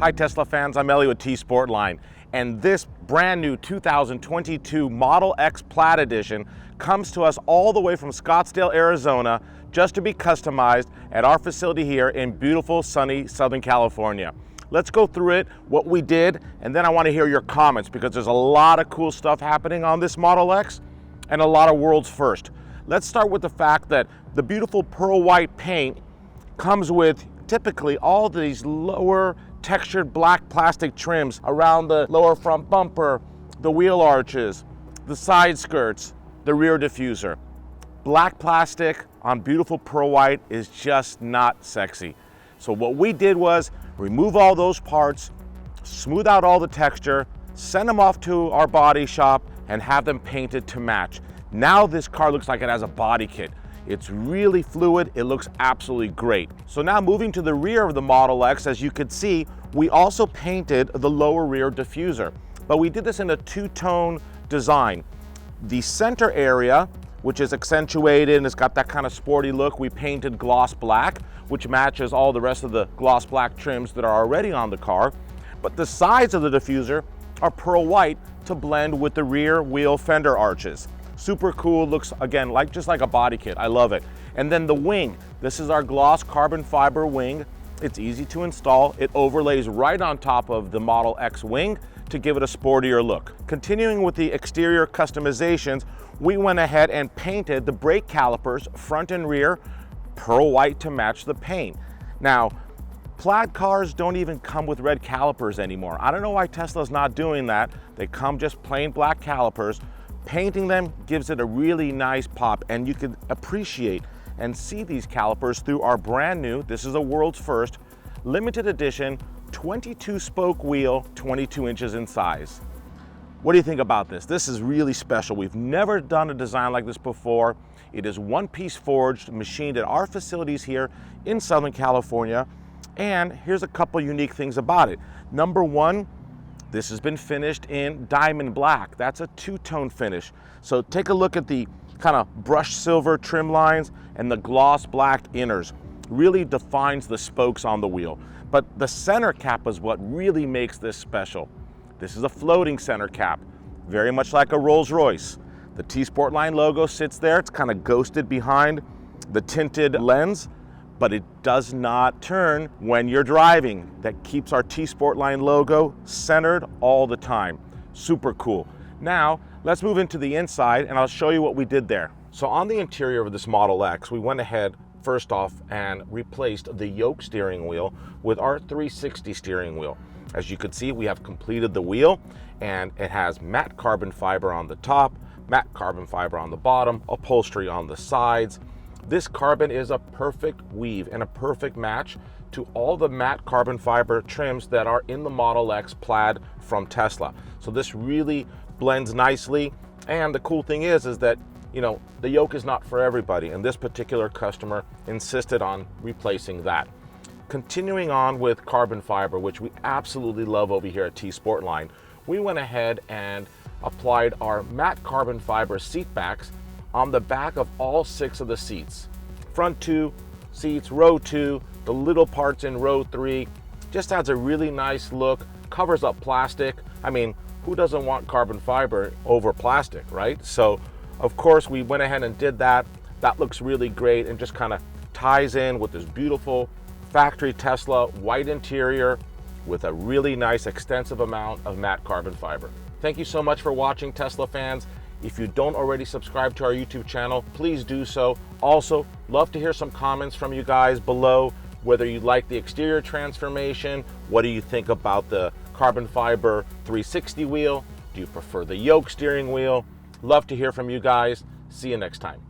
Hi Tesla fans, I'm Ellie with T Sportline, and this brand new 2022 Model X Plaid Edition comes to us all the way from Scottsdale, Arizona, just to be customized at our facility here in beautiful, sunny Southern California. Let's go through it, what we did, and then I want to hear your comments because there's a lot of cool stuff happening on this Model X and a lot of world's first. Let's start with the fact that the beautiful pearl white paint comes with typically all these lower textured black plastic trims around the lower front bumper, the wheel arches, the side skirts, the rear diffuser. Black plastic on beautiful pearl white is just not sexy. So what we did was remove all those parts, smooth out all the texture, send them off to our body shop and have them painted to match. Now this car looks like it has a body kit. It's really fluid, it looks absolutely great. So now moving to the rear of the Model X, as you could see, we also painted the lower rear diffuser, but we did this in a two-tone design. The center area, which is accentuated and it's got that kind of sporty look, we painted gloss black, which matches all the rest of the gloss black trims that are already on the car. But the sides of the diffuser are pearl white to blend with the rear wheel fender arches. Super cool, looks again just like a body kit. I love it. And then the wing, this is our gloss carbon fiber wing. It's easy to install. It overlays right on top of the Model X wing to give it a sportier look. Continuing with the exterior customizations, we went ahead and painted the brake calipers front and rear pearl white to match the paint. Now, Plaid cars don't even come with red calipers anymore. I don't know why Tesla's not doing that. They come just plain black calipers. Painting them gives it a really nice pop, and you can appreciate and see these calipers through our brand new, this is a world's first, limited edition 22 spoke wheel, 22 inches in size. What do you think about this? This is really special. We've never done a design like this before. It is one-piece forged, machined at our facilities here in Southern California. And here's a couple unique things about it. Number one, this has been finished in diamond black. That's a two-tone finish. So take a look at the kind of brushed silver trim lines and the gloss black inners. Really defines the spokes on the wheel. But the center cap is what really makes this special. This is a floating center cap, very much like a Rolls-Royce. The T Sportline logo sits there. It's kind of ghosted behind the tinted lens, but it does not turn when you're driving. That keeps our T Sportline logo centered all the time. Super cool. Now, let's move into the inside and I'll show you what we did there. So on the interior of this Model X, we went ahead first off and replaced the Yoke steering wheel with our 360 steering wheel. As you can see, we have completed the wheel and it has matte carbon fiber on the top, matte carbon fiber on the bottom, upholstery on the sides. This carbon is a perfect weave and a perfect match to all the matte carbon fiber trims that are in the Model X Plaid from Tesla. So this really blends nicely. And the cool thing is that, you know, the yoke is not for everybody, and this particular customer insisted on replacing that. Continuing on with carbon fiber, which we absolutely love over here at T Sportline, we went ahead and applied our matte carbon fiber seat backs on the back of all 6 of the seats. Front 2 seats, row 2, the little parts in row 3, just adds a really nice look, covers up plastic. I mean, who doesn't want carbon fiber over plastic, right? So, of course, we went ahead and did that. That looks really great and just kind of ties in with this beautiful factory Tesla white interior with a really nice extensive amount of matte carbon fiber. Thank you so much for watching, Tesla fans. If you don't already subscribe to our YouTube channel, please do so. Also, love to hear some comments from you guys below, whether you like the exterior transformation, what do you think about the carbon fiber 360 wheel, do you prefer the Yoke steering wheel? Love to hear from you guys. See you next time.